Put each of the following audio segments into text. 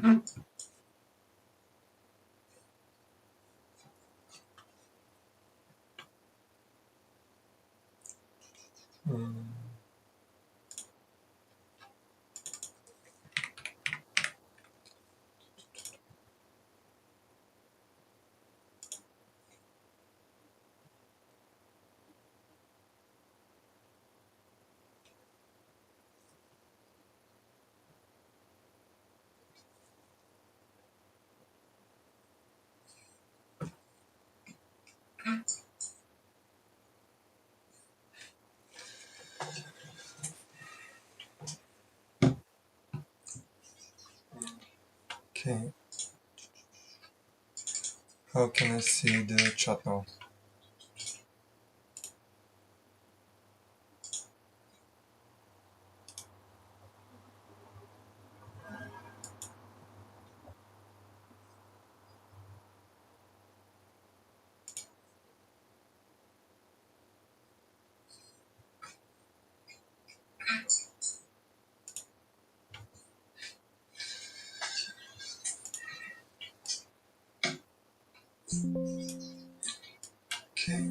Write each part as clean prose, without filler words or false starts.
Mm. Okay. How can I see the chat now? Okay.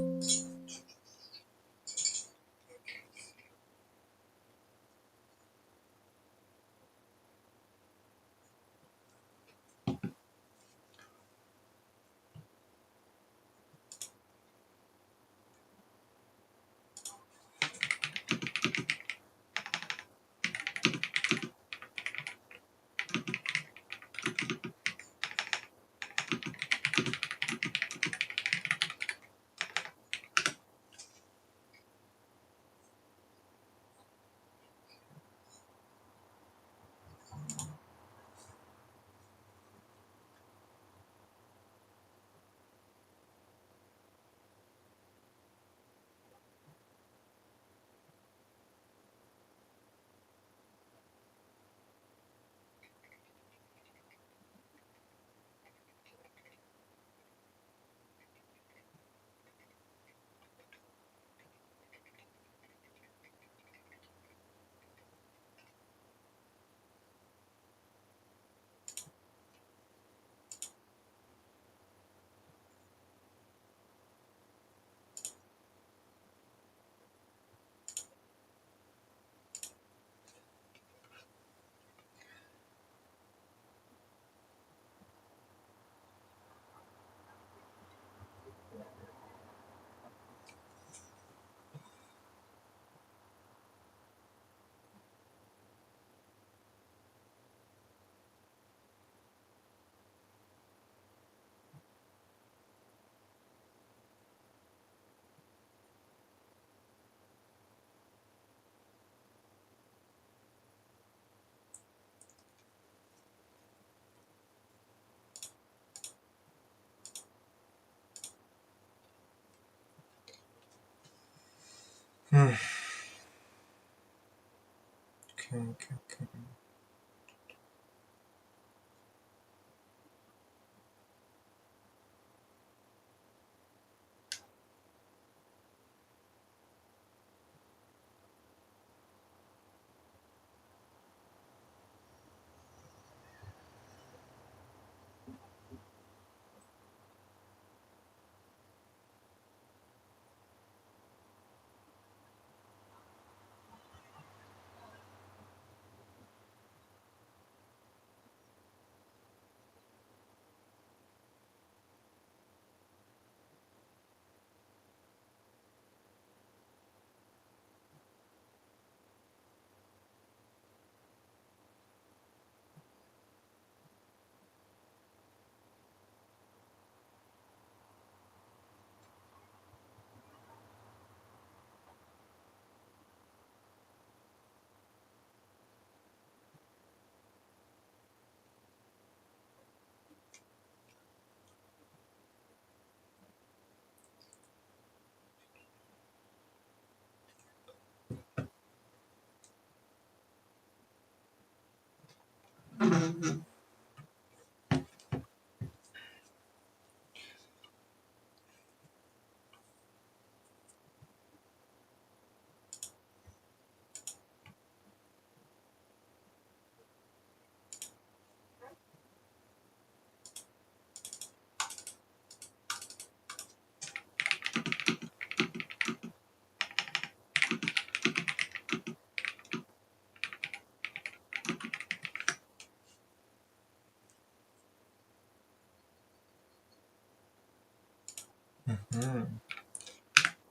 Hmm. Okay.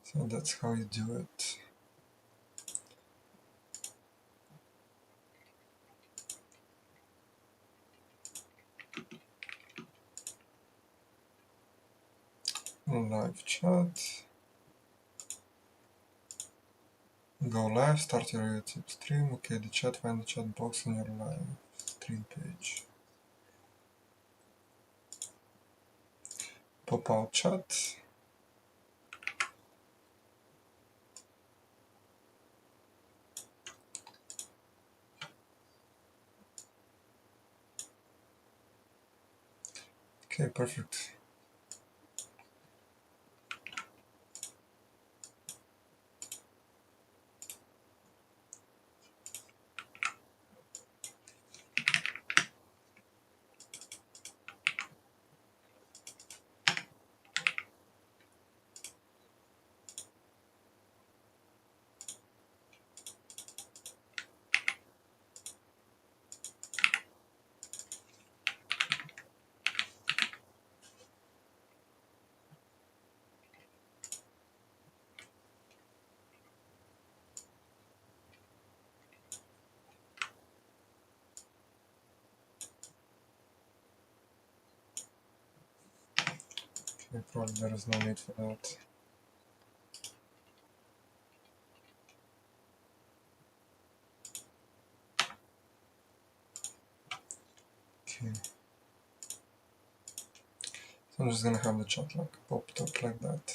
So that's how you do it. Live chat. Go live, start your YouTube stream. Okay, the chat, find the chat box in your live stream page. Pop out chat. Okay, perfect. Okay, probably there is no need for that. Okay. So I'm just gonna have the chat like popped up like that.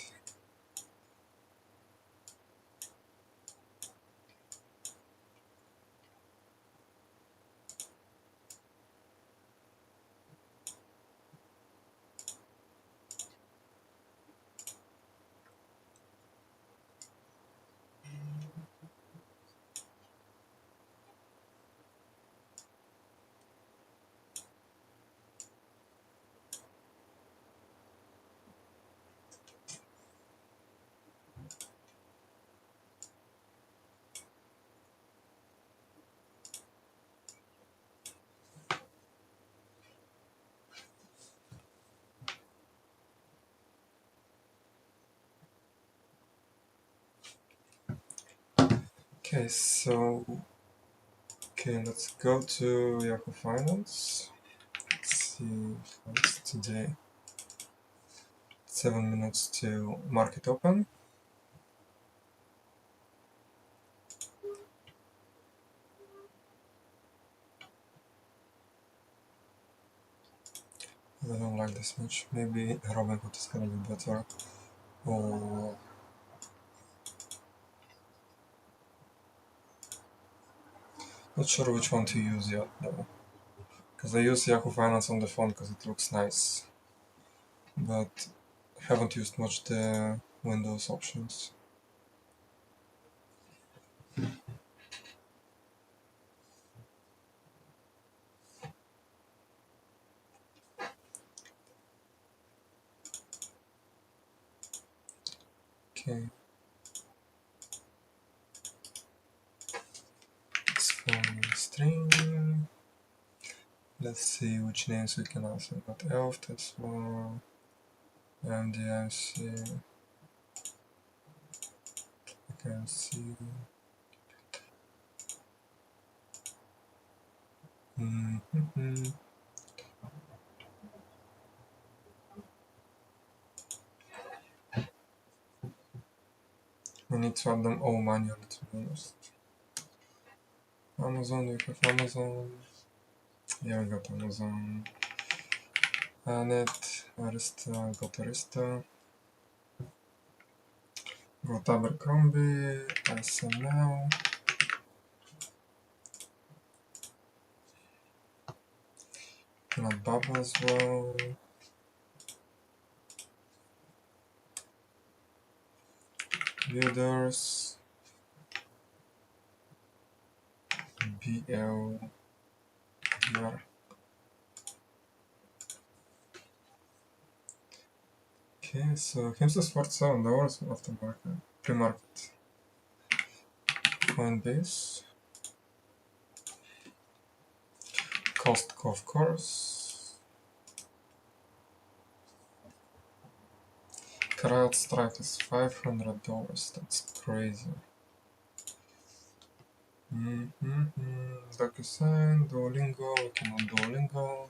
Okay, so let's go to Yahoo Finance. Let's see what's today. 7 minutes to market open. I don't like this much. Maybe Robinhood is gonna be better. Or not sure which one to use yet though. Because I use Yahoo Finance on the phone because it looks nice. But haven't used much the Windows options. Okay. It's from string. Let's see which names we can answer. Got ELF, that's one. MDIC. I can see. We need to add them all manually, to be honest. Amazon, we have Amazon. Yeah, we got Amazon. Net, Arista, got Arista. Got Abercrombie, SML. Got Bubble as well. Builders. BL. Yeah. Okay, so Himsa Sport $7 aftermarket. Pre-market. Coinbase. Costco, of course. CrowdStrike is $500. That's crazy. DocuSign, Duolingo, we can on Duolingo.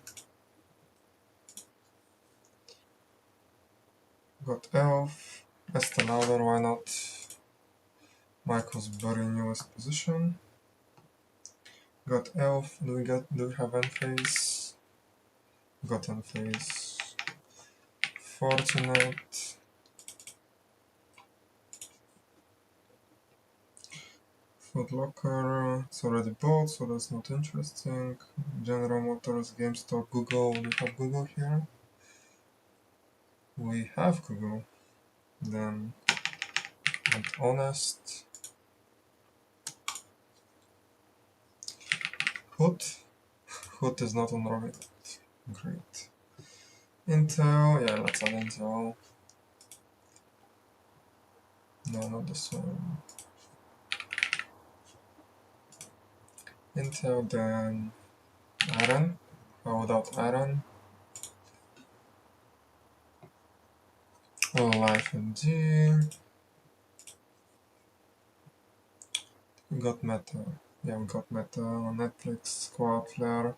Got Elf, Estee Lauder, why not? Michael's very newest position. Got Elf, do we have Enphase? Got Enphase. Fortinet. Foot Locker, it's already bought, so that's not interesting. General Motors, GameStop, Google, we have Google here. We have Google. Then, and Honest. Hood. Hood is not on Robinhood. Great. Intel, yeah, let's add Intel. No, not this one. Intel, then Iron. How about Iron? Life MD. We got Meta. Yeah, we got Meta on Netflix, Cloudflare.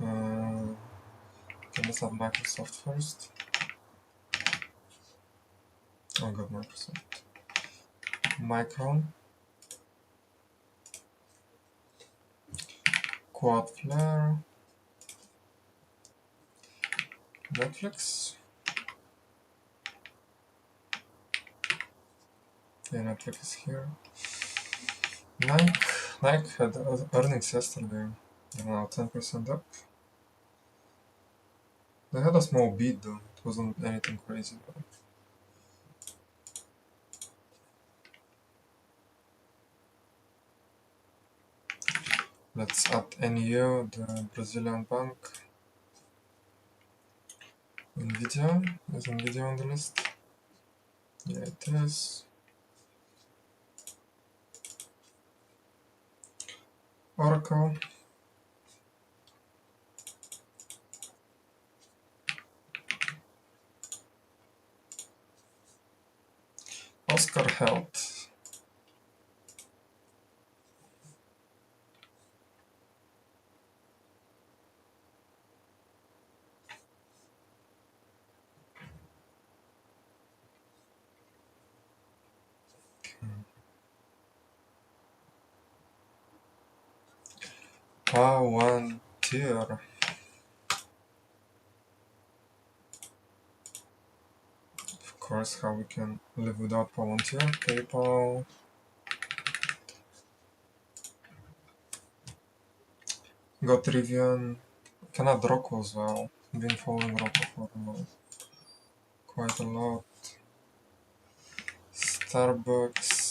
Okay, let's have Microsoft first. Oh, I got Microsoft. Micron. Cloudflare. Netflix. Yeah, Netflix is here. Nike had earnings yesterday. They're now 10% up. They had a small beat though. It wasn't anything crazy. Let's add NEO, the Brazilian bank. Nvidia. Is Nvidia on the list? Yeah, it is. Oracle. Oscar Health. Palantir. Of course, how we can live without Palantir. PayPal. Got Rivian. Can add Roku as well. Been following Roku for quite a lot. Starbucks.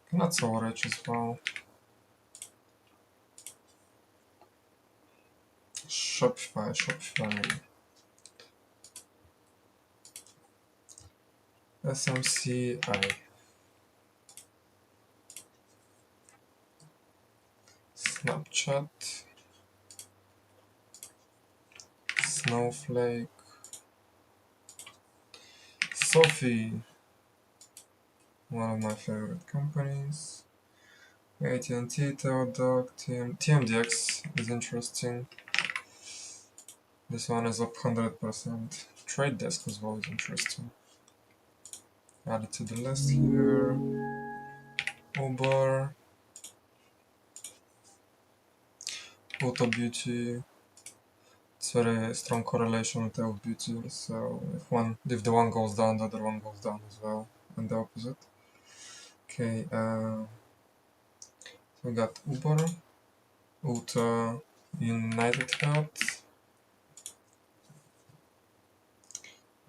Can add SolarEdge as well. Shopify. SMCI. Snapchat. Snowflake. Sophie. One of my favorite companies. AT&T, Teladoc, TMDX is interesting. This one is up 100%. Trade Desk as well is interesting. Add it to the list here. Uber. Ulta Beauty. It's very strong correlation with Elf Beauty, so if the one goes down, the other one goes down as well, and the opposite. Okay, so we got Uber, Ulta, United Health,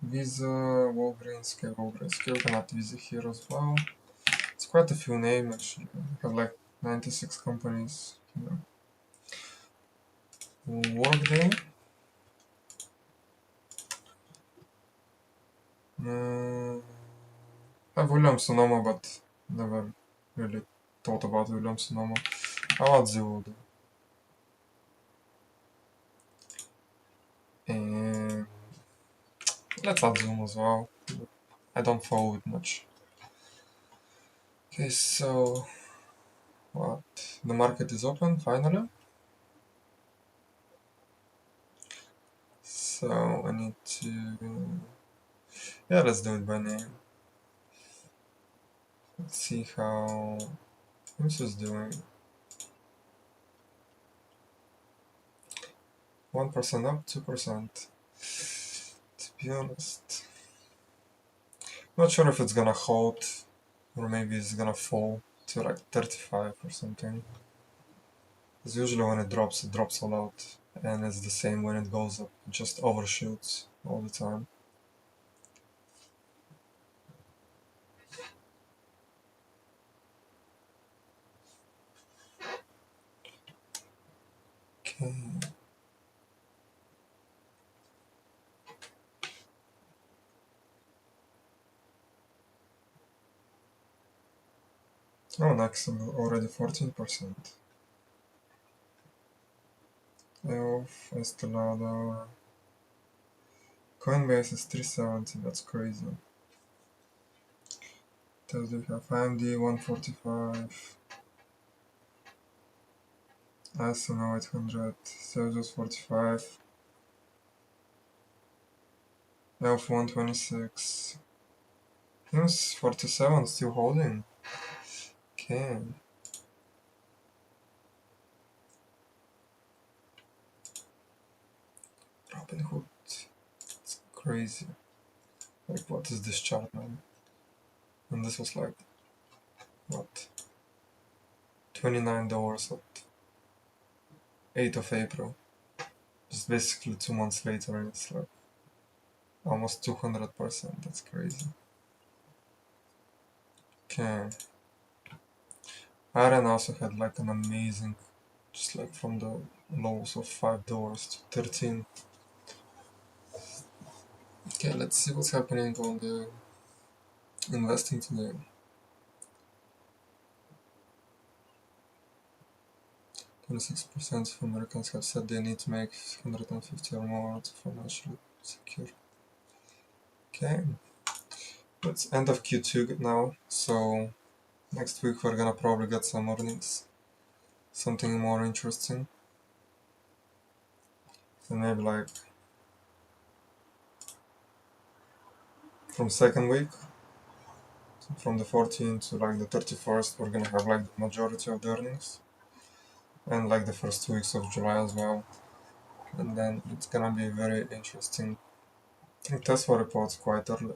Visa, Walgreens, we can add Visa here as well. It's quite a few names actually. We have like 96 companies here. Workday. I have Williams Sonoma, but never really thought about Williams Sonoma. How about Zero? Let's add zoom as well. I don't follow it much. Okay, so what? The market is open finally. So I need to, yeah, let's do it by name. Let's see how this is doing. 1% up, 2%. To be honest, not sure if it's gonna hold or maybe it's gonna fall to like 35 or something. Because usually when it drops a lot, and it's the same when it goes up, it just overshoots all the time. Okay. Oh, next already 14%. EOF, Estelada. Coinbase is 370, that's crazy. Does we have AMD 145, ISO 800, Celsius 45, EOF 126. Yes, 47 still holding. Okay. Robinhood. It's crazy. Like, what is this chart, man? And this was like, what? $29 at 8th of April. Just basically 2 months later, and it's like almost 200%. That's crazy. Okay. Iron also had like an amazing, just like from the lows of $5 to 13. Okay, let's see what's happening on the investing today. 26% of Americans have said they need to make 150 or more to financially secure. Okay, it's end of Q2 now, so next week we're gonna probably get some earnings, something more interesting, and maybe like from second week, from the 14th to like the 31st, we're gonna have like the majority of the earnings, and like the first 2 weeks of July as well, and then it's gonna be very interesting. I think Tesla reports quite early.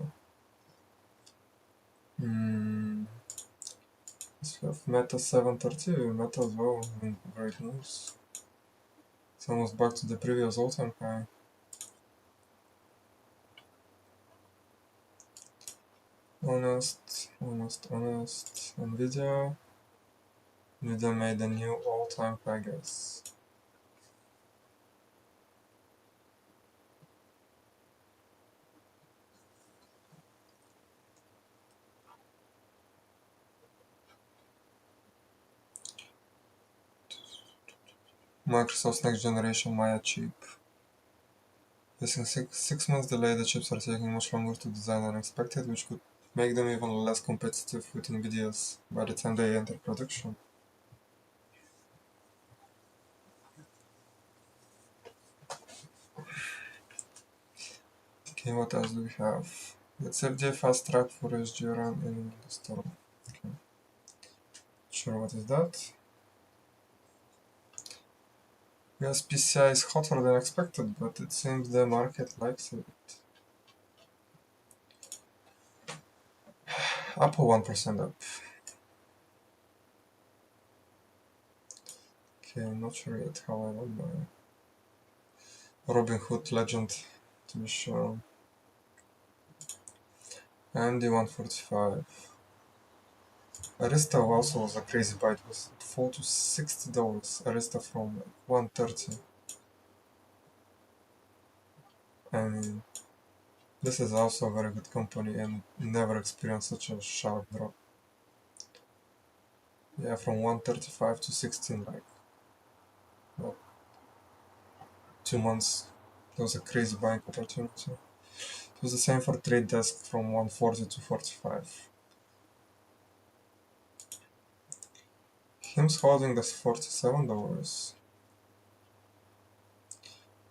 So we have Meta 730, Meta as well, great news. It's almost back to the previous all-time high. Honest. Nvidia made a new all-time high, guys. Microsoft's next generation Maya chip. This in six months delay, the chips are taking much longer to design than expected, which could make them even less competitive with Nvidia's by the time they enter production. Okay, what else do we have? Let's FDA fast track for SGRN in the store. Okay. Sure, what is that? Yes, PCI is hotter than expected, but it seems the market likes it. Apple 1% up. Okay, I'm not sure yet how I want my Robinhood legend to be shown. AMD 145. Arista also was a crazy buy. It was fall to $60. Arista from 130. I mean, this is also a very good company and never experienced such a sharp drop. Yeah, from 135 to 16, like, well, 2 months. It was a crazy buying opportunity. was the same for trade desk from 140 to 45. Him's holding us $47.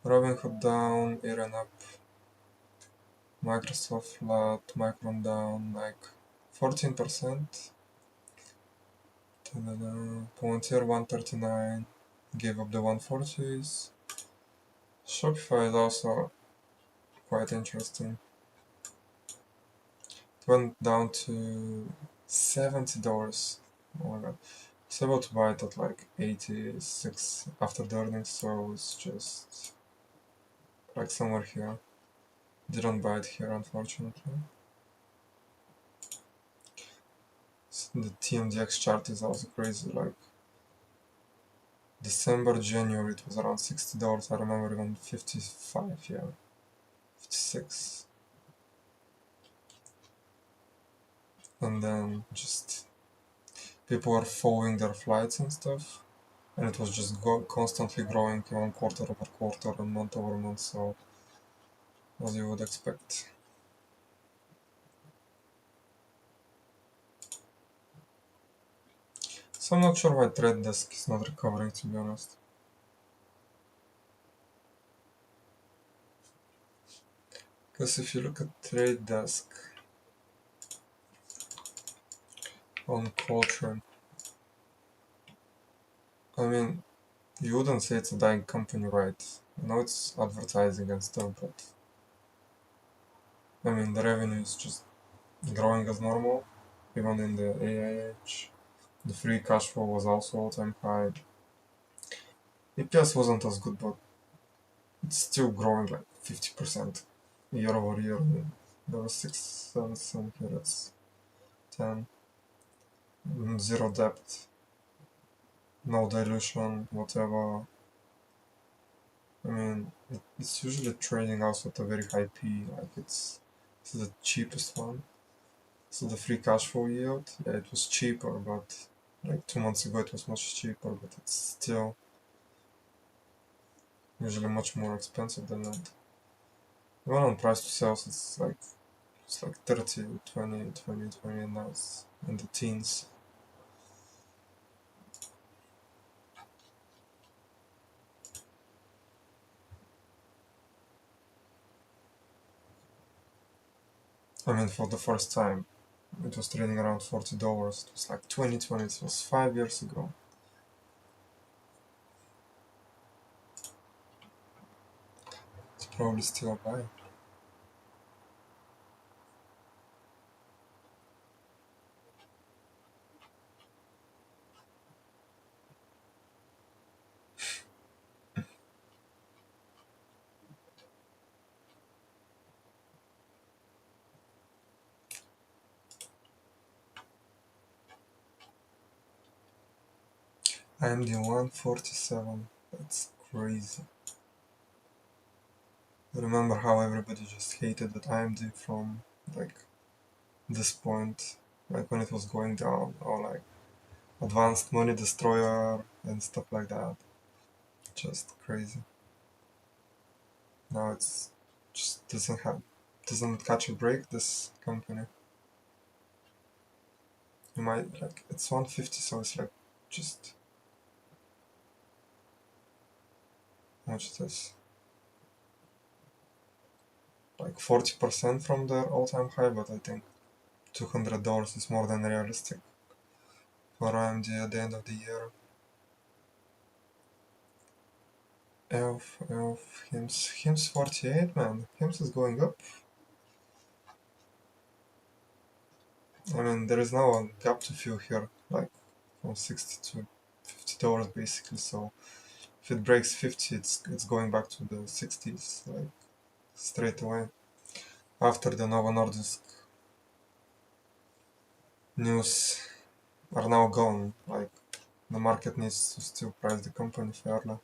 Robinhood down, Aaron up. Microsoft flat, Micron down like 14%. Palantir 139, gave up the 140s. Shopify is also quite interesting. It went down to $70. Oh my god. I was able to buy it at like 86 after the earnings, so it's just like somewhere here. Didn't buy it here, unfortunately. The TMDX chart is also crazy. Like December, January, it was around $60. I remember even 55, yeah, 56. And then just people were following their flights and stuff, and it was just constantly growing on quarter over quarter and month over month. So as you would expect. So I'm not sure why Trade Desk is not recovering, to be honest. Because if you look at Trade Desk on Qualtron, I mean, you wouldn't say it's a dying company, right? I know it's advertising and stuff, but I mean, the revenue is just growing as normal, even in the AI age. The free cash flow was also all-time high. EPS wasn't as good, but it's still growing like 50% year over year. There was 6 cents and here it's 10. Zero debt, no dilution, whatever. I mean, it's usually trading also at a very high P, like it's the cheapest one. So the free cash flow yield, yeah, it was cheaper, but like 2 months ago it was much cheaper, but it's still usually much more expensive than that. Even on price to sales, it's like 30, 20, 20, 20, and now it's in the teens. I mean, for the first time, it was trading around $40. It was like 2020, it was 5 years ago. It's probably still a buy. AMD 147, that's crazy. I remember how everybody just hated that AMD from like this point, like when it was going down, or like advanced money destroyer and stuff like that. Just crazy. Now it's just doesn't catch a break, this company. You might like it's 150, so it's like just how much it is? Like 40% from their all-time high, but I think $200 is more than realistic for AMD at the end of the year. HIMS 48, man. HIMS is going up. I mean, there is now a gap to fill here, like from 60 to $50 basically. So if it breaks 50, it's going back to the 60s, like straight away. After the Novo Nordisk news are now gone, like the market needs to still price the company fairly.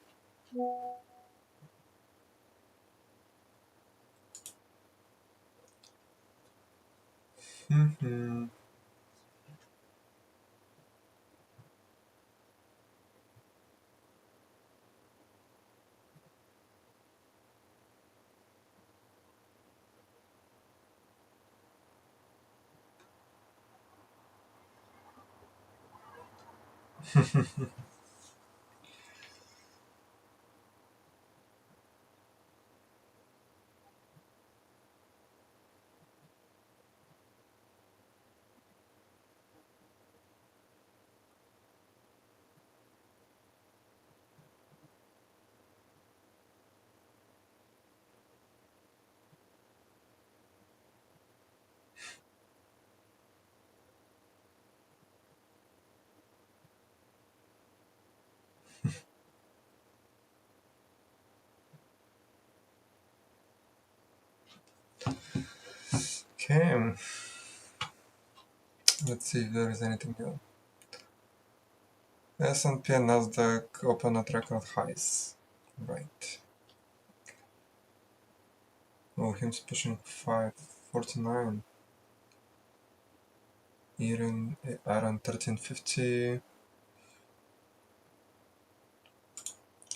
Mm-hmm. Okay, let's see if there is anything new. S&P and Nasdaq open at record highs. Right. Oh, him's pushing 549. Iron 1350.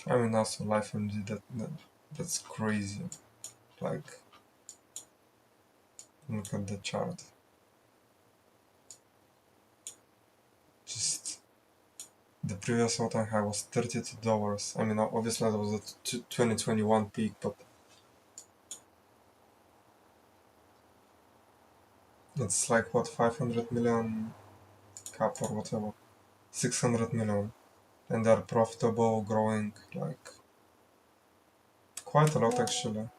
I mean, also LifeMD, that's crazy. Like, look at the chart. Just the previous all-time high was $32. I mean, obviously that was the 2021 peak, but it's like what, 500 million cap or whatever, 600 million, and they're profitable, growing like quite a lot actually.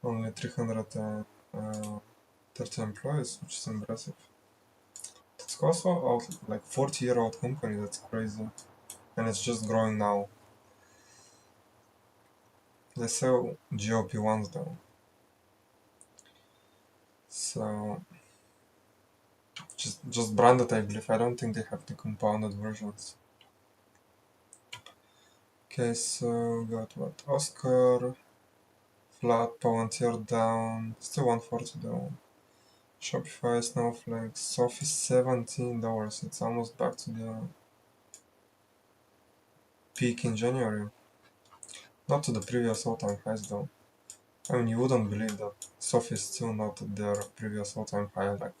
Only 330 employees, which is impressive. It's also like 40-year-old company. That's crazy, and it's just growing now. They sell GLP-1s though, so just branded, I believe. I don't think they have the compounded versions. Okay, so got what? Oscar, flat, Palantir down, still 140 down. Shopify, Snowflake, Sophie $17. It's almost back to the peak in January. Not to the previous all-time highs though. I mean, you wouldn't believe that Sophie is still not at their previous all-time high. Like,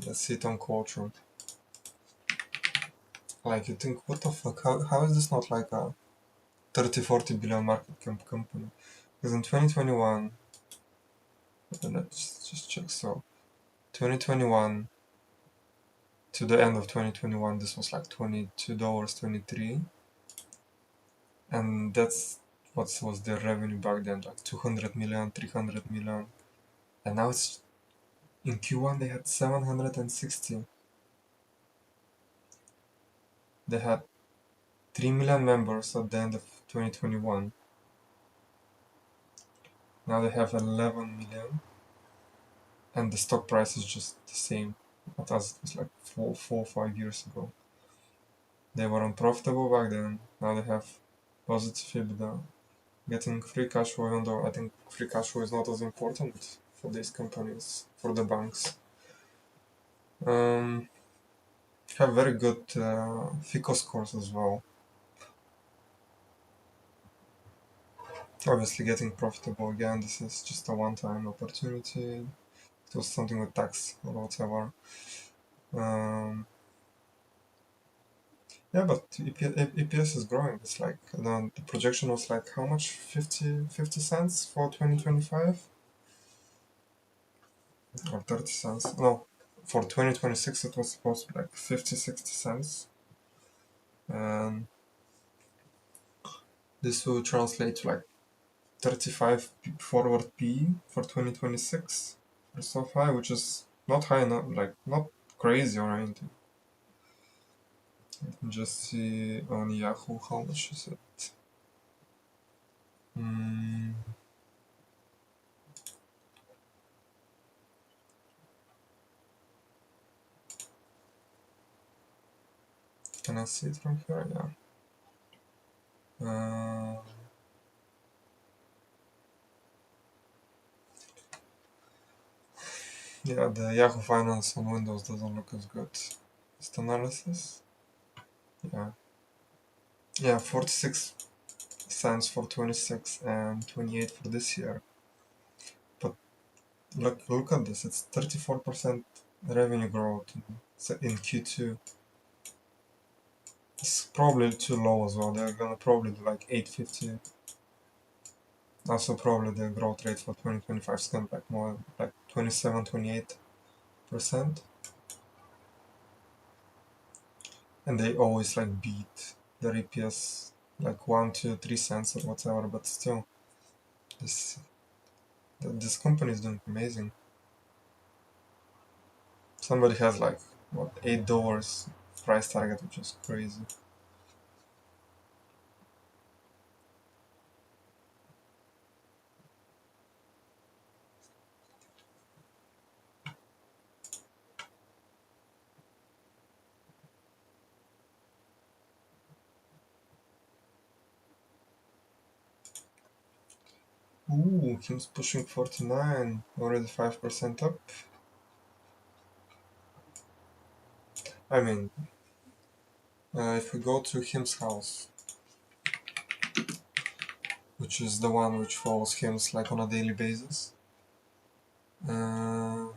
let's see it on Qualtron. Like, you think, what the fuck? How is this not like a 30-40 billion market cap company? Because in 2021, let's just check. So, 2021 to the end of 2021, this was like $22.23, and that's what was their revenue back then, like 200 million, 300 million, and now it's in Q1 they had 760. They had 3 million members at the end of 2021. Now they have 11 million, and the stock price is just the same as it was like 5 years ago. They were unprofitable back then. Now they have positive EBITDA, getting free cash flow, even though I think free cash flow is not as important for these companies, for the banks. Have very good FICO scores as well. Obviously getting profitable again, this is just a one-time opportunity. It was something with tax or whatever. Yeah, but EPS is growing. It's like the projection was like how much? 50 cents for 2025? Or 30 cents? No, for 2026 it was supposed to be like 50-60 cents. And this will translate to like 35 forward P for 2026 for SoFi, which is not high enough, like not crazy or anything. Let me just see on Yahoo how much is it. Can I see it from here? Yeah. Yeah, the Yahoo Finance on Windows doesn't look as good. Just analysis. Yeah. Yeah, 46 cents for 26 and 28 for this year. But look at this. It's 34% revenue growth, So in Q2. It's probably too low as well. They're gonna probably do like 850. Also probably the growth rate for 2025 is gonna be like more like 27, 28%. And they always like beat their EPS like 1, 2, 3 cents or whatever, but still this this company is doing amazing. Somebody has like what, $8 price target, which is crazy. Ooh, Kim's pushing 49, already 5% up. I mean, if we go to Kim's house, which is the one which follows Hims like on a daily basis, uh,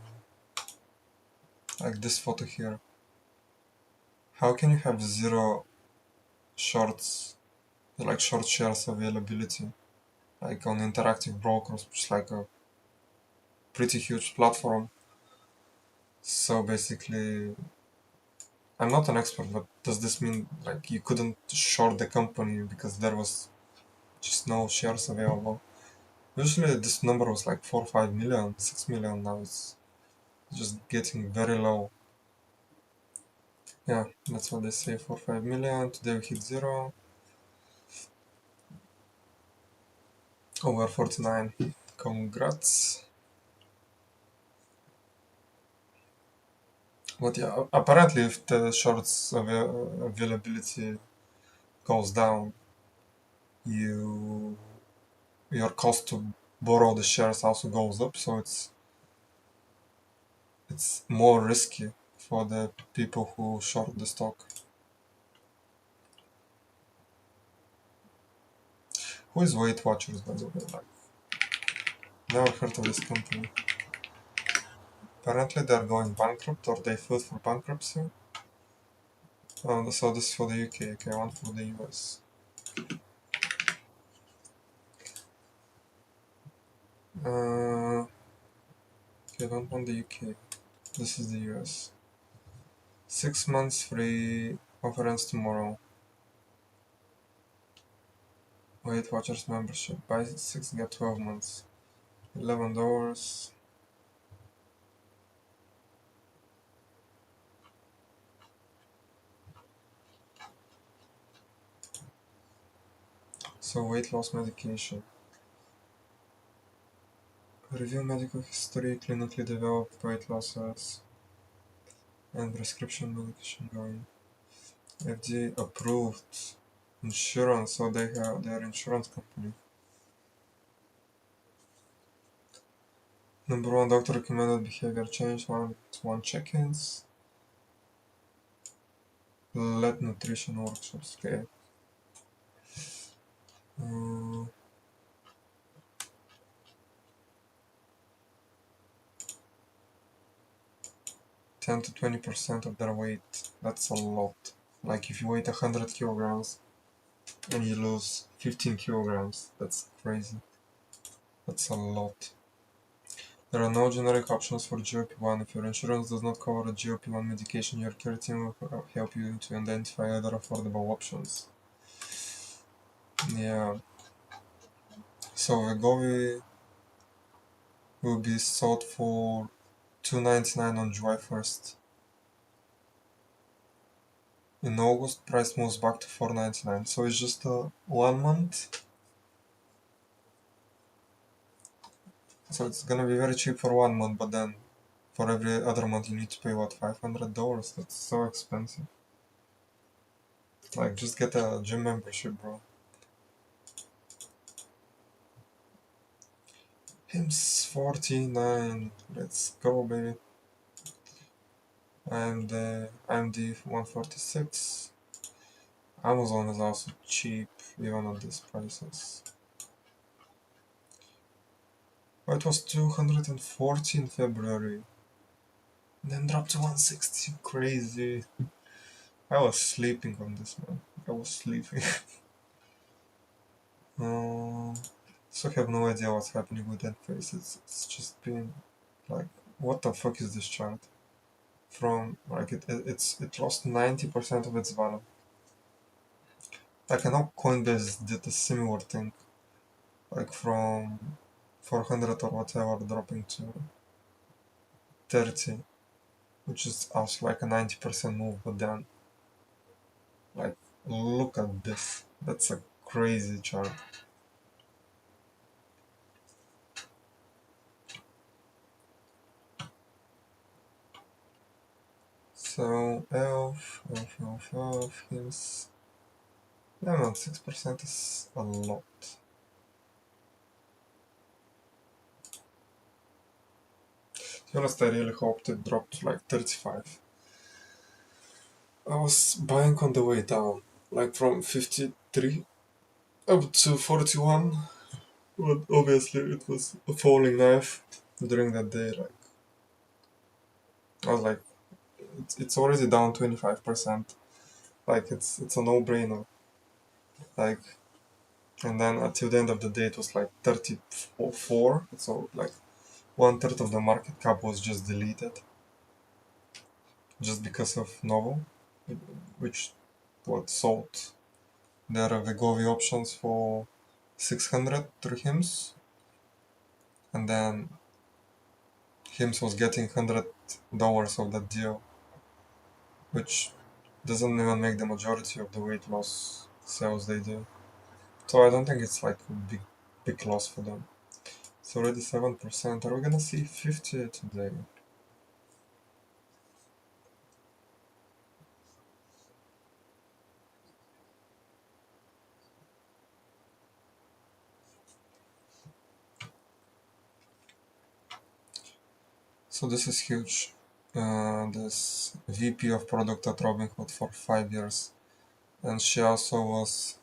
like this photo here. How can you have zero shorts, like short shares availability, like on Interactive Brokers, which is like a pretty huge platform? So basically, I'm not an expert, but does this mean like you couldn't short the company because there was just no shares available? Usually this number was like 4 5 million, 6 million. Now it's just getting very low. Yeah, that's what they say, 4 5 million. Today we hit zero. Over 49. Congrats. But yeah, apparently if the shorts availability goes down, you your cost to borrow the shares also goes up, so it's more risky for the people who short the stock. Who is Weight Watchers, by the way? Like, never heard of this company. Apparently they're going bankrupt, or they filed for bankruptcy. So this is for the UK, okay, one for the US. Okay, don't want the UK. This is the US. 6 months free offer ends tomorrow. Weight Watchers membership. Buy 6, get 12 months. $11. So weight loss medication. Review medical history, clinically developed weight losses, and prescription medication going. FDA approved. Insurance, so they have their insurance company. Number 1 doctor recommended behavior change, one check-ins. Let nutrition workshops, okay. 10 to 20% of their weight. That's a lot. Like if you weigh 100 kilograms and you lose 15 kilograms, that's crazy. That's a lot. There are no generic options for GLP-1. If your insurance does not cover a GLP-1 medication, your care team will help you to identify other affordable options. Yeah. So Wegovy will be sold for $2.99 on July 1st. In August, price moves back to $4.99. So it's just a 1 month. So it's gonna be very cheap for 1 month, but then for every other month you need to pay what, $500? That's so expensive. Like, just get a gym membership, bro. Hims 49. Let's go, baby. And AMD 146. Amazon is also cheap, even at these prices. Oh, it was 240 in February. Then dropped to 160. Crazy. I was sleeping on this, man. I was sleeping. um, so I have no idea what's happening with that face. It's just been like, what the fuck is this chart? From like it lost 90% of its value. Like I know Coinbase did a similar thing, like from 400 or whatever dropping to 30, which is also like a 90% move, but then like look at this. That's a crazy chart. So ELF, here's yeah man, 6% is a lot. To be honest, I really hoped it dropped to like 35. I was buying on the way down, like from 53 up to 41, but obviously it was a falling knife during that day. Like I was like, it's already down 25%. Like it's a no-brainer. Like, and then until the end of the day, it was like 34. So like 1/3 of the market cap was just deleted, just because of Novo, which what sold their Vegovi options for 600 through HIMS, and then HIMS was getting $100 of that deal, which doesn't even make the majority of the weight loss sales they do. So I don't think it's like a big loss for them. It's already 7%. Are we gonna see 50 today? So this is huge. This VP of product at Robinhood for 5 years, and she also was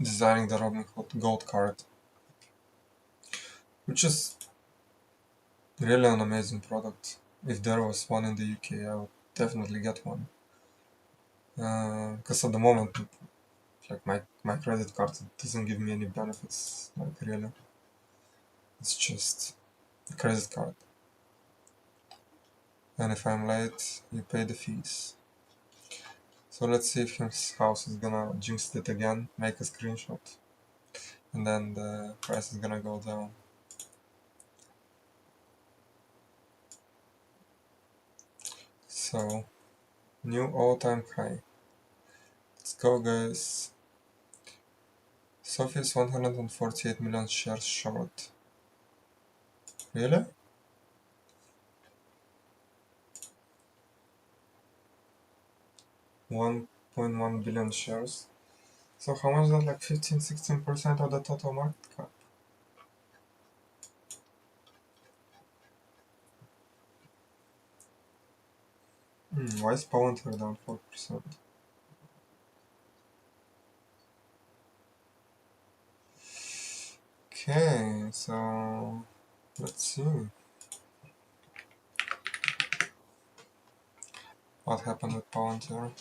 designing the Robinhood Gold card, which is really an amazing product. If there was one in the UK, I would definitely get one. Because at the moment, like my credit card doesn't give me any benefits. Like really, it's just a credit card. And if I'm late, you pay the fees. So let's see if his house is gonna jinx it again, make a screenshot, and then the price is gonna go down. So, new all-time high. Let's go, guys. Sophie is 148 million shares short. Really? $1.1 billion shares. So how much is that? Like 15-16% of the total market cap. Why is Palantir down 4%? Okay, so let's see what happened with Palantir.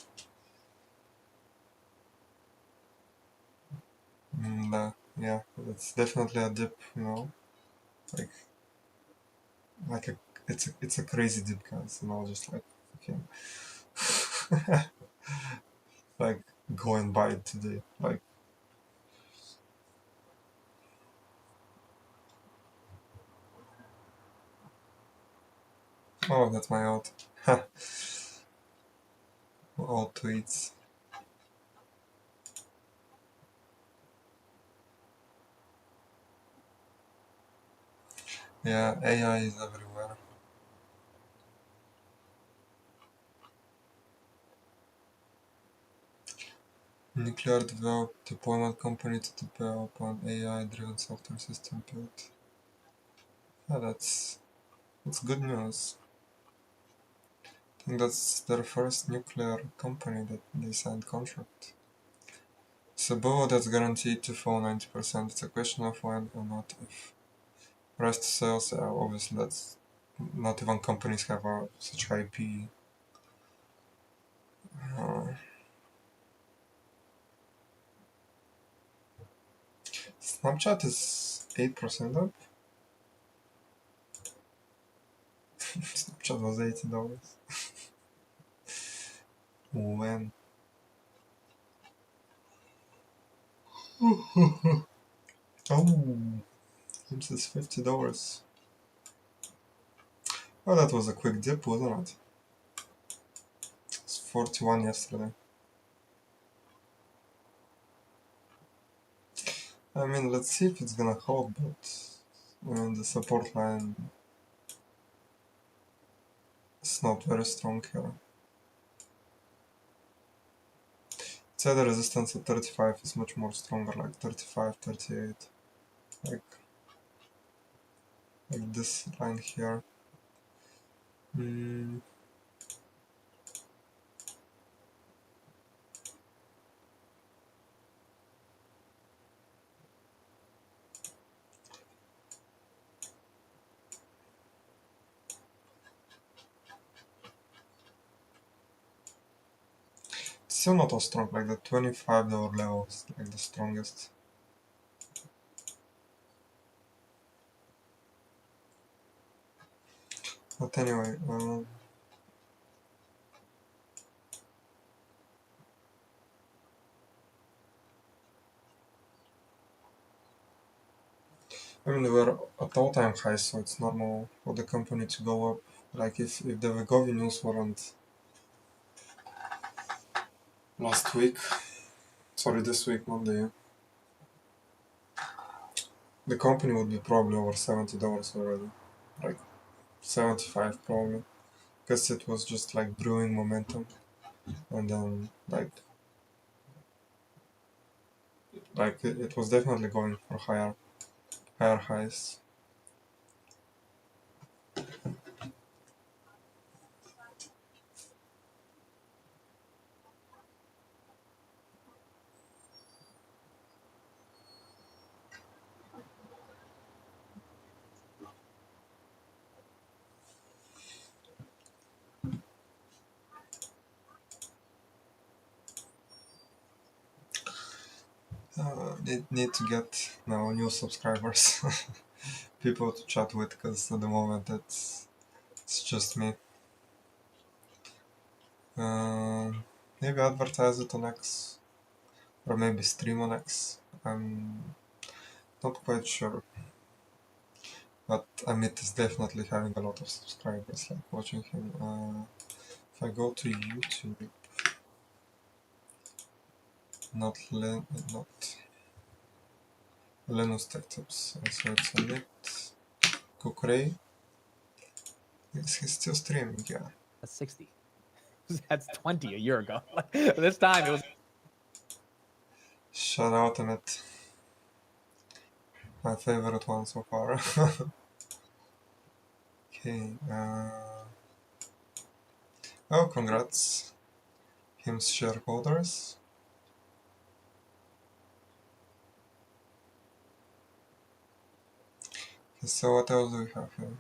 Yeah, it's definitely a dip, you know, like like a it's a crazy dip, guys, and I was just like, okay, like go and buy it today, like oh that's my old old tweets. Yeah, AI is everywhere. Nuclear developed deployment company to develop an AI-driven software system built. Yeah, that's good news. I think that's their first nuclear company that they signed contract. It's a bullet that's guaranteed to fall 90%. It's a question of when or not if. Rest sales, obviously that's not even companies have such high PE. Snapchat is 8% up. Snapchat was $80. When? Oh, this is $50. Oh, that was a quick dip, wasn't it? It's 41 yesterday. I mean, let's see if it's gonna hold, but I mean, the support line is not very strong here. I'd say the resistance at 35 is much more stronger, like 35, 38. Like this line here. Still not as strong, like the $25 level is like the strongest. But anyway, I mean, we're at all-time highs, so it's normal for the company to go up. Like if the Wegovy news weren't last week, sorry, this week, Monday, the company would be probably over $70 already, like 75 probably, because it was just like brewing momentum, and then like it was definitely going for higher highs. Need to get now new subscribers, people to chat with, because at the moment it's just me. Maybe advertise it on X, or maybe stream on X. I'm not quite sure, but Amit is definitely having a lot of subscribers, like watching him. If I go to YouTube, not Linus Tech Tips, so it's Amit Kukrey. Yes, he's still streaming, yeah. That's 60. That's 20 a year ago. This time it was. Shout out Amit. My favorite one so far. Okay. Oh, congrats, him's shareholders. Okay, so what else do we have here?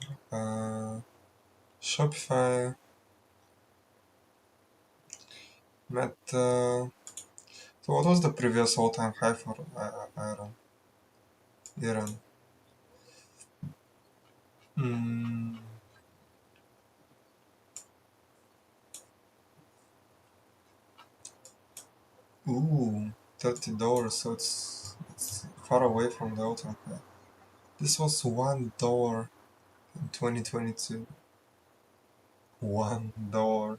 Shopify, Meta. So what was the previous all-time high for Iron? Iran. Ooh, $30. So it's far away from the all-time high. This was $1 in 2022. $1.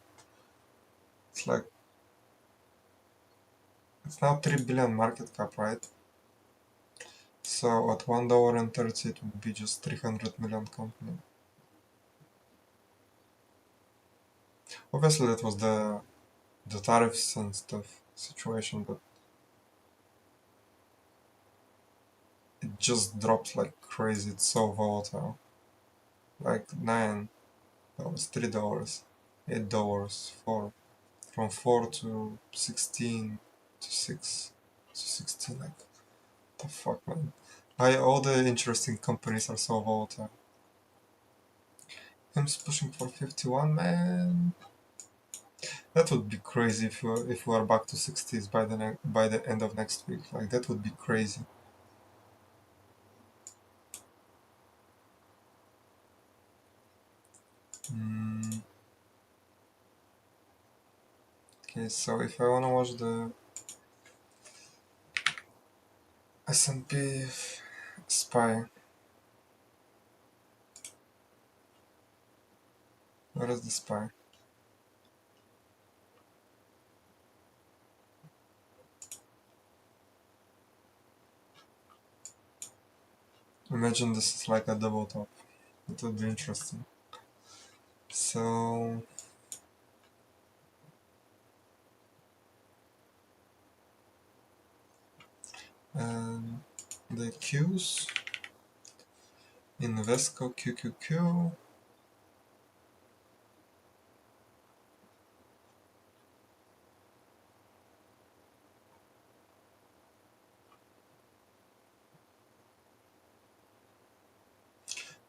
It's like it's now 3 billion market cap, right? So at $1.30 it would be just 300 million company. Obviously that was the tariffs and stuff situation, but it just drops like crazy. It's so volatile. Like $9, $3, $8, 4, from 4 to 16 to 6 to 16. Like, what the fuck, man? Why all the interesting companies are so volatile? Him's pushing for 51, man. That would be crazy if we are back to 60s by the end of next week. Like that would be crazy. Okay, so if I wanna watch the S&P SPY, where is the SPY? Imagine this is like a double top. It would be interesting. So the Qs, Invesco QQQ.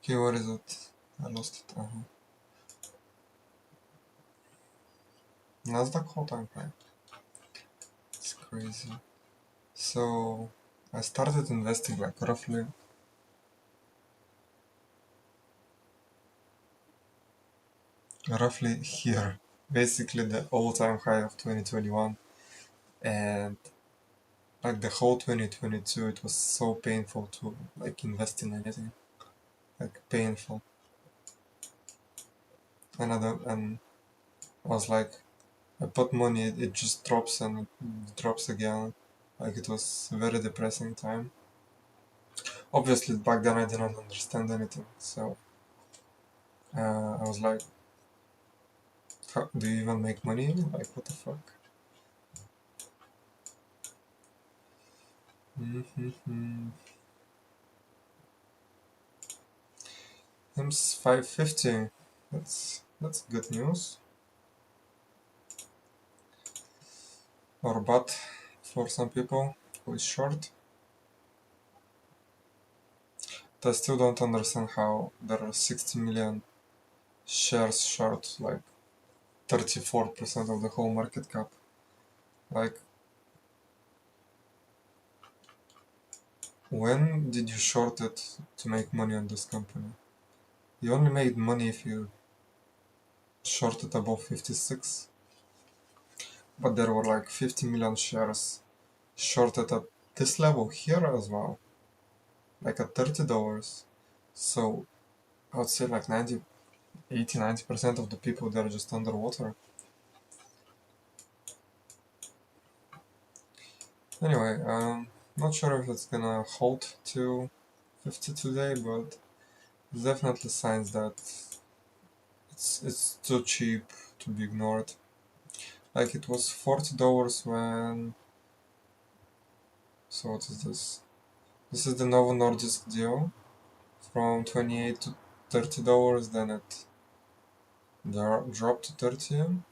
Okay, what is it? I lost it. Nasdaq all-time high. It's crazy. So I started investing like roughly here, basically the all-time high of 2021, and like the whole 2022 it was so painful to like invest in anything, like painful. And I was like, I put money, it just drops and it drops again. Like it was a very depressing time. Obviously back then I didn't understand anything, so I was like, do you even make money? Like what the fuck? HIMS 550. That's good news. Or bad for some people who is short. But I still don't understand how there are 60 million shares short, like 34% of the whole market cap. Like, when did you short it to make money on this company? You only made money if you shorted above 56. But there were like 50 million shares shorted at this level here as well. Like at $30. So I would say like 90% of the people they're just underwater. Anyway, not sure if it's gonna hold to 50 today, but it's definitely signs that it's too cheap to be ignored. Like it was $40 when. So what is this? This is the Novo Nordisk deal from 28 to $30. Then it dropped to 30.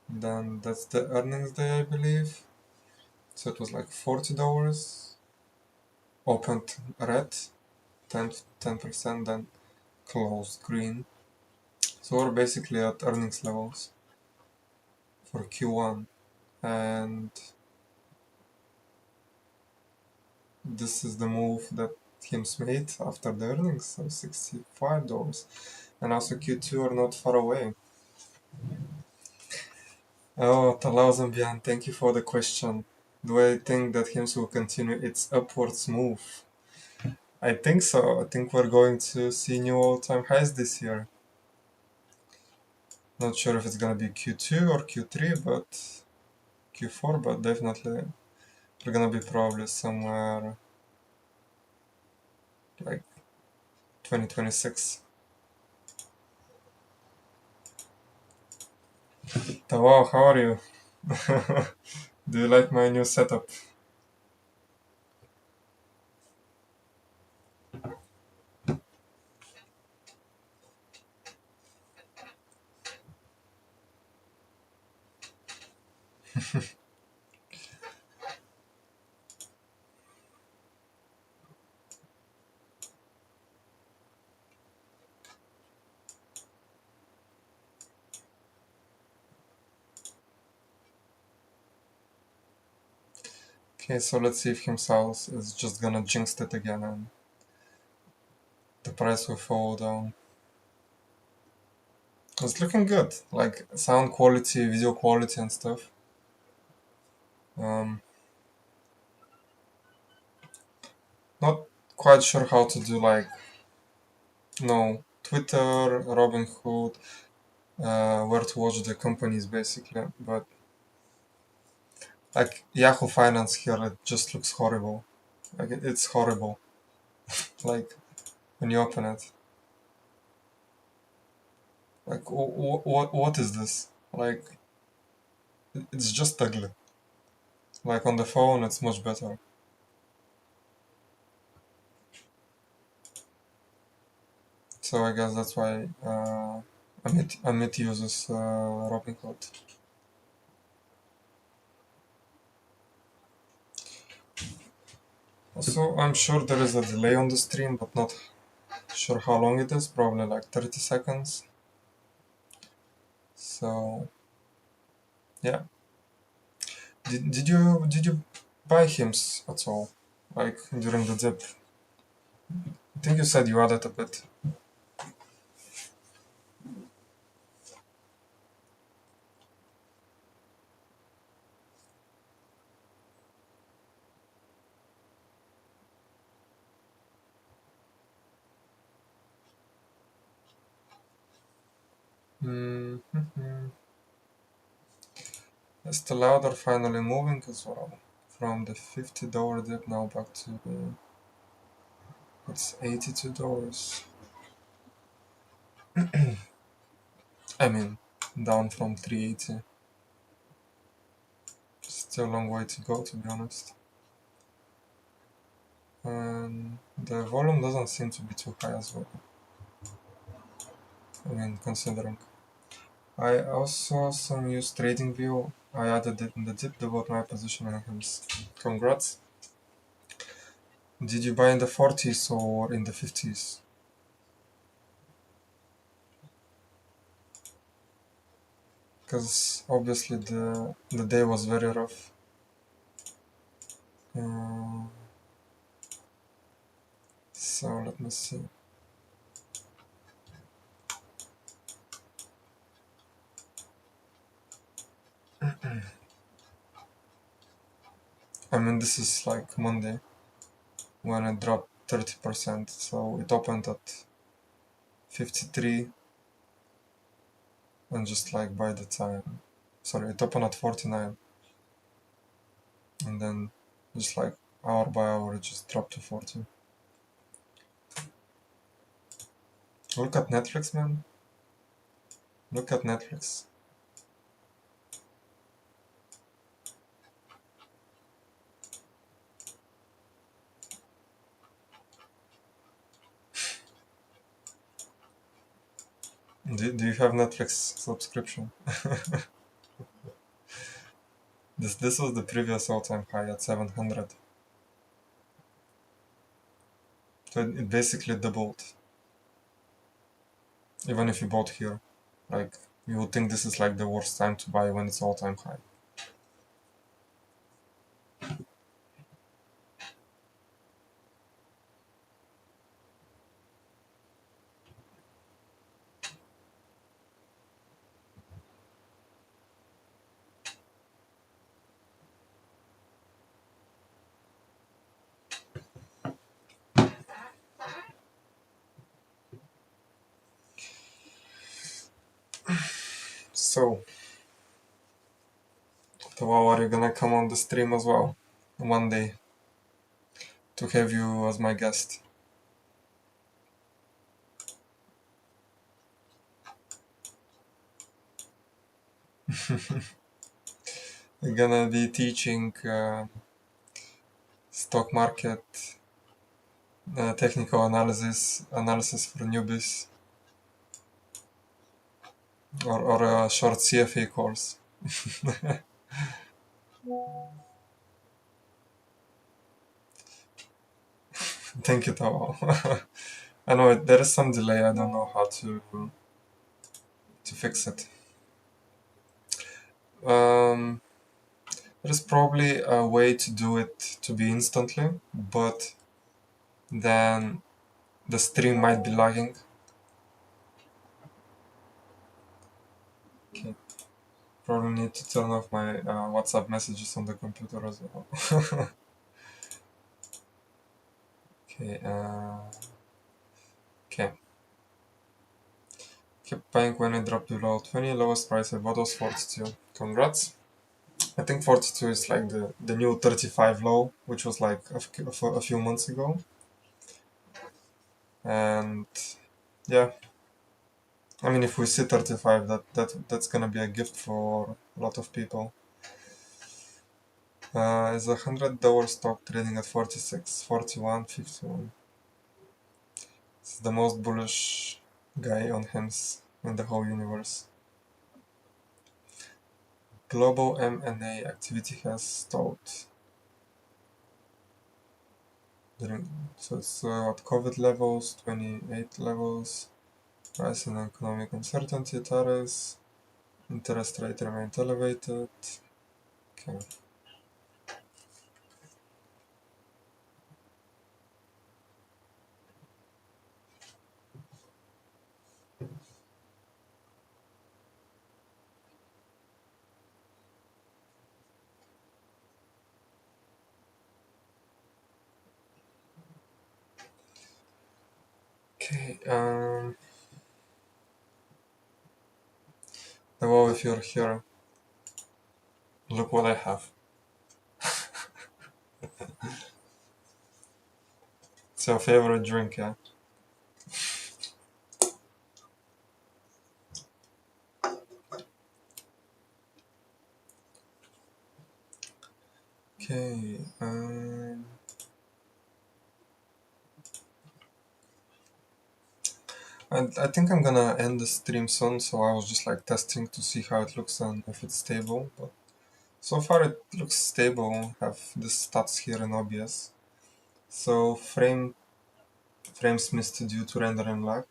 Then that's the earnings day, I believe. So it was like $40. Opened red, 10%, then closed green. So we're basically at earnings levels for Q1, and this is the move that HIMS made after the earnings, so $65. And also Q2 are not far away. Oh, Talao Zambian, thank you for the question. Do I think that HIMS will continue its upwards move? I think so. I think we're going to see new all-time highs this year. Not sure if it's gonna be Q2 or Q3, but Q4, but definitely we're gonna be probably somewhere like 2026. Wow, how are you? Do you like my new setup? Okay, so let's see if himself is just gonna jinx it again and the price will fall down. It's looking good, like sound quality, video quality and stuff. Not quite sure how to do like, Twitter, Robinhood, where to watch the companies basically, but like Yahoo Finance here, it just looks horrible. Like it's horrible. Like when you open it, like what is this? Like it's just ugly. Like on the phone, it's much better. So I guess that's why Amit uses Robinhood. Also, I'm sure there is a delay on the stream, but not sure how long it is. Probably like 30 seconds. So yeah. Did you buy hymns at all? Like during the dip? I think you said you added a bit. Mm-hmm. Is the louder finally moving as well? From the $50 dip now back to it's $82. I mean, down from 380. Still a long way to go, to be honest. And the volume doesn't seem to be too high as well. I mean, considering. I also some use TradingView. I added it in the dip, devote my position and hence. Congrats. Did you buy in the 40s or in the 50s? Because obviously the day was very rough. So let me see. I mean, this is like Monday when it dropped 30%. So it opened at 53 and just like by the time, sorry, it opened at 49 and then just like hour by hour it just dropped to 40. Look at Netflix, man. Look at Netflix. Do you have Netflix subscription? This was the previous all-time high at 700. So it basically doubled. Even if you bought here, like you would think this is like the worst time to buy when it's all-time high. So, Tawau, are you gonna come on the stream as well one day to have you as my guest? You're gonna be teaching stock market technical analysis for newbies, or a short CFA course. Thank you, Tawau. I know there is some delay. I don't know how to fix it. Um, There's probably a way to do it to be instantly, but then the stream might be lagging. Okay. Probably need to turn off my WhatsApp messages on the computer as well. Okay, okay. Kept buying when it dropped below 20, lowest price I bought was 42. Congrats. I think 42 is like the new 35 low, which was like a few months ago. And yeah, I mean, if we see 35, that's gonna be a gift for a lot of people. Is a $100 stock trading at 46, 41, 51. It's the most bullish guy on HIMS in the whole universe. Global M&A activity has stalled. So it's at COVID levels, 28 levels, rising economic uncertainty, tariffs, interest rate remained elevated. Okay. Okay, well, if you're here, look what I have. It's your favorite drink, yeah? Okay, I think I'm gonna end the stream soon, so I was just like testing to see how it looks and if it's stable, but so far it looks stable. I have the stats here in OBS. So frames missed due to rendering lag.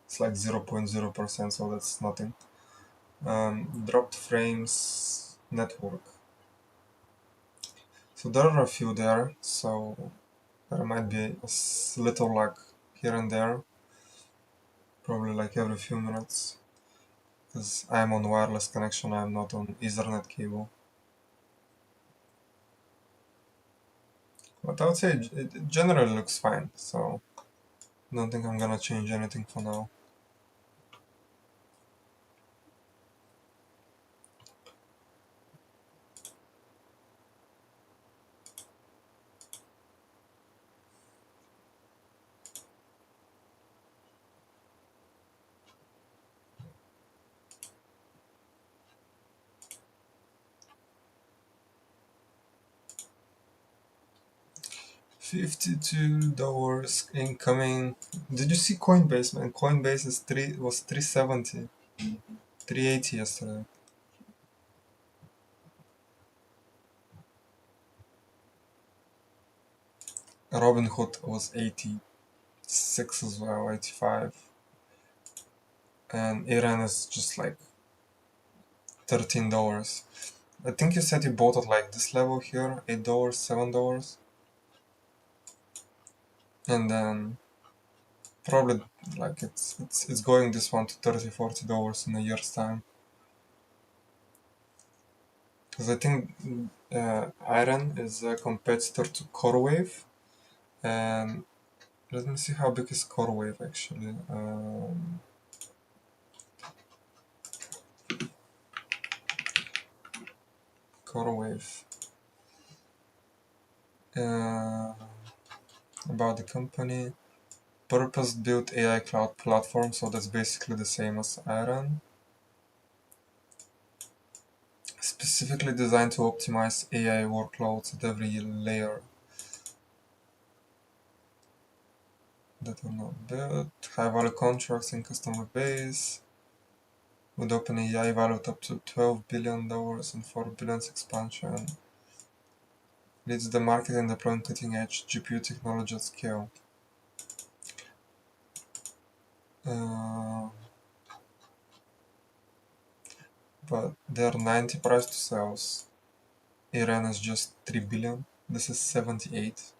It's like 0.0%, so that's nothing. Dropped frames network. So there are a few there, so there might be a little lag here and there, probably like every few minutes, because I'm on wireless connection, I'm not on Ethernet cable. But I would say it generally looks fine, so I don't think I'm gonna change anything for now. $52 incoming. Did you see Coinbase, man? Coinbase was 370, 380 yesterday. Robinhood was 86 as well, 85. And Iran is just like $13. I think you said you bought at like this level here, $8, $7. And then probably like it's going this one to $30-40 in a year's time. Because I think Iron is a competitor to CoreWave, and let me see how big is CoreWave actually. CoreWave. About the company. Purpose-built AI cloud platform, so that's basically the same as Iron. Specifically designed to optimize AI workloads at every layer that were not built. High-value contracts in customer base. With OpenAI valued up to $12 billion and $4 billion expansion. Leads the market in deploying cutting-edge GPU technology at scale. But they're 90 price to sales. Iran is just 3 billion. This is 78.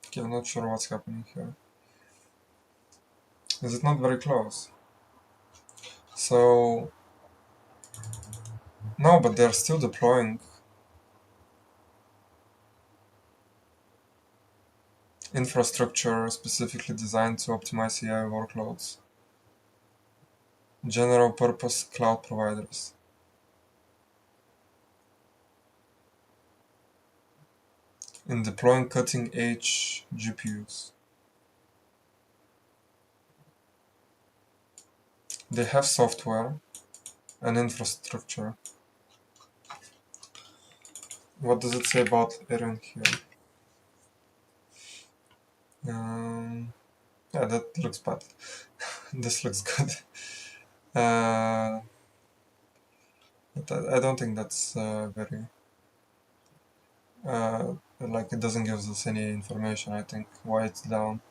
Okay, I'm not sure what's happening here. Is it not very close? So, no, but they're still deploying infrastructure specifically designed to optimize AI workloads. General purpose cloud providers. In deploying cutting edge GPUs. They have software and infrastructure. What does it say about Iran here? Yeah, that looks bad. This looks good. But I don't think that's very like it doesn't give us any information. I think why it's down.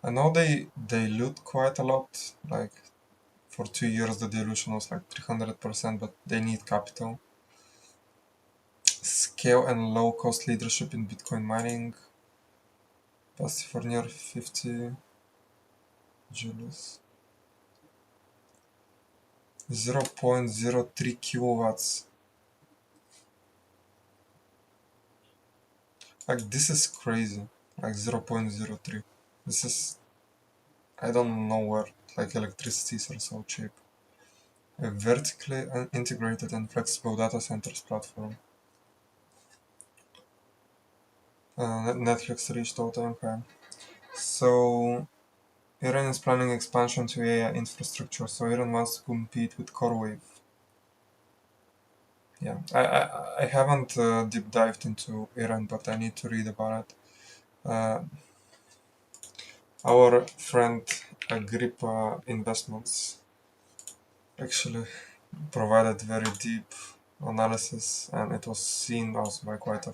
I know they loot quite a lot. Like for 2 years the dilution was like 300%, but they need capital. Scale and low cost leadership in Bitcoin mining. Passive for near 50 joules. 0.03 kilowatts. Like this is crazy. Like 0.03. This is, I don't know where like electricities are so cheap. A vertically integrated and flexible data centers platform. Netflix reached all-time high. So Iran is planning expansion to AI infrastructure. So Iran wants to compete with CoreWeave. Yeah, I haven't deep dived into Iran, but I need to read about it. Our friend Agrippa Investments actually provided very deep analysis, and it was seen also by quite a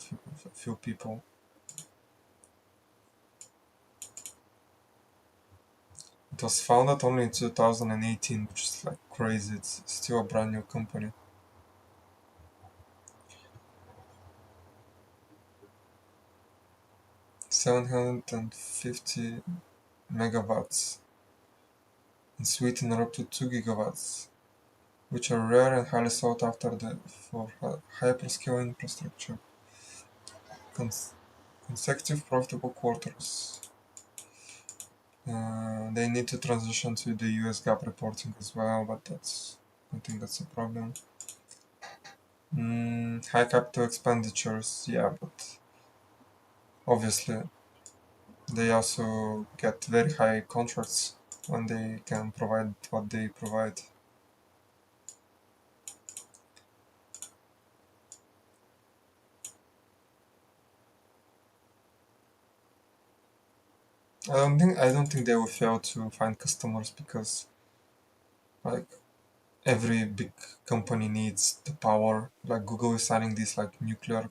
few people. It was founded only in 2018, which is like crazy. It's still a brand new company. $750 megawatts. In Sweden are up to 2 gigawatts, which are rare and highly sought after for hyperscale infrastructure. Consecutive profitable quarters. They need to transition to the US GAAP reporting as well, but I think that's a problem. High capital expenditures, yeah, but obviously they also get very high contracts when they can provide what they provide. I don't think they will fail to find customers because like every big company needs the power. Like Google is signing these like nuclear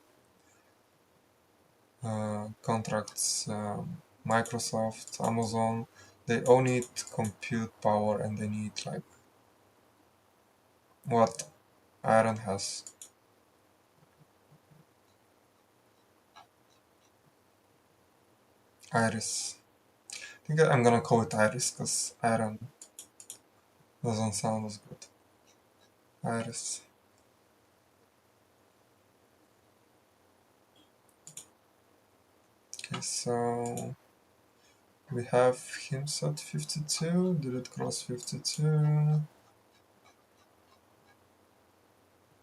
contracts, Microsoft, Amazon, they all need compute power and they need like what Iron has. Iris. I think I'm gonna call it Iris because Iron doesn't sound as good. Iris. Okay, so we have him at 52. Did it cross 52? I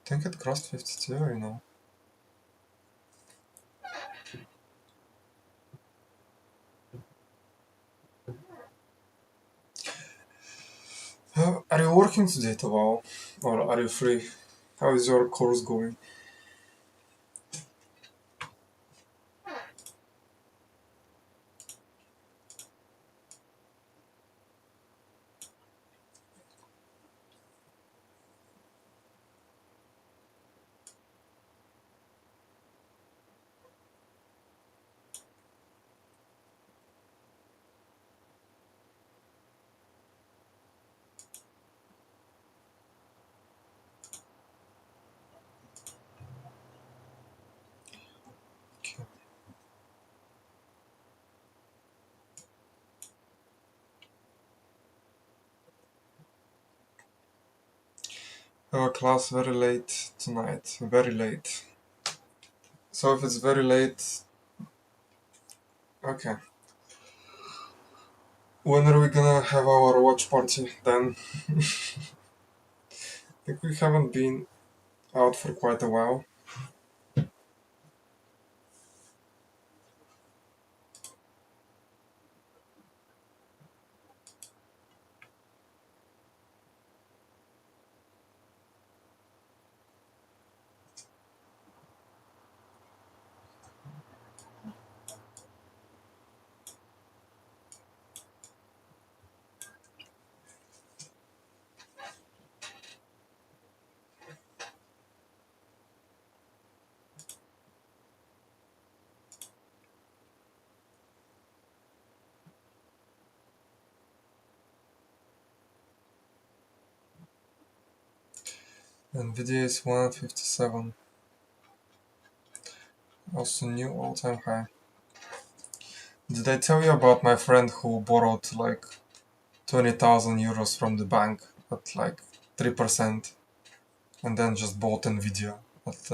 think it crossed 52, you know. Are you working today, Tawal? Or are you free? How is your course going? Have a class very late tonight. Very late. So if it's very late, okay. When are we gonna have our watch party then? I think we haven't been out for quite a while. Nvidia is 157. Also new all-time high. Did I tell you about my friend who borrowed like 20,000 euros from the bank at like 3% and then just bought Nvidia at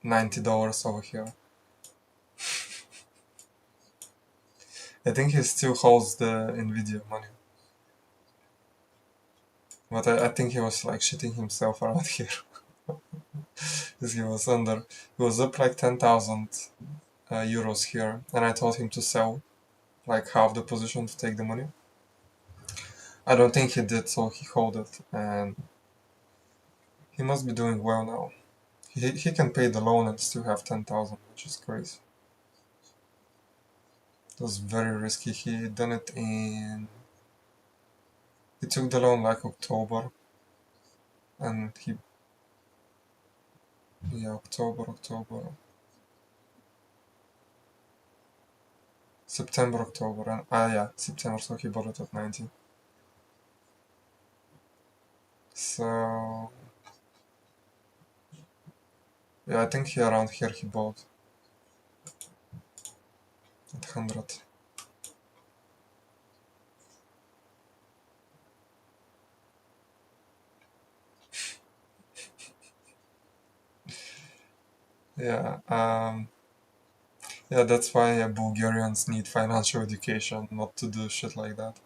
$90 over here? I think he still holds the Nvidia money. But I think he was like shitting himself around here. Because he was under. He was up like 10,000 euros here, and I told him to sell like half the position to take the money. I don't think he did, so he held it, and he must be doing well now. He can pay the loan and still have 10,000, which is crazy. It was very risky. He done it in. He took the loan like October, and he. Yeah, October. September, October, and yeah, September, so he bought it at 90. So yeah, I think he around here he bought at 100. Yeah, yeah, that's why Bulgarians need financial education, not to do shit like that.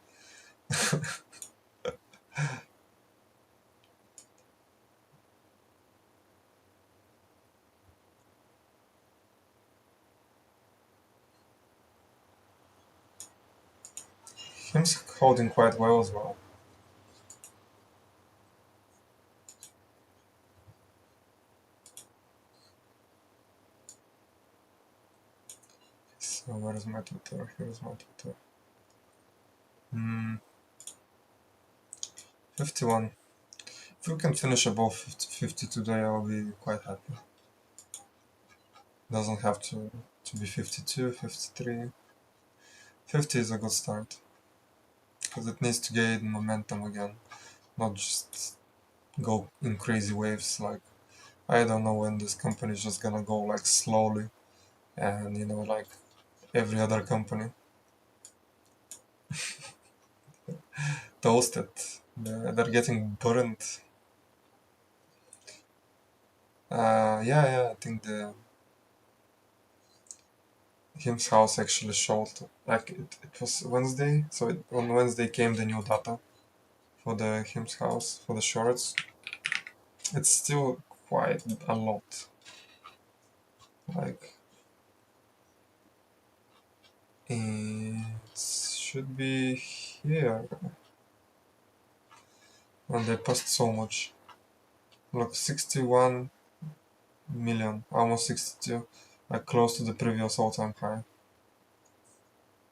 Him's holding quite well as well. So where is my Twitter? Here's my Twitter. 51. If we can finish above 50 today, I'll be quite happy. Doesn't have to be 52, 53. 50 is a good start. Because it needs to gain momentum again, not just go in crazy waves. Like, I don't know when this company is just gonna go like slowly and like every other company. Toasted. They're getting burnt. Yeah, I think the Him's house actually showed like it was Wednesday, so on Wednesday came the new data for the Him's house for the shorts. It's still quite a lot. Like it should be here, and they passed so much. Look, 61 million, almost 62, like close to the previous all-time high.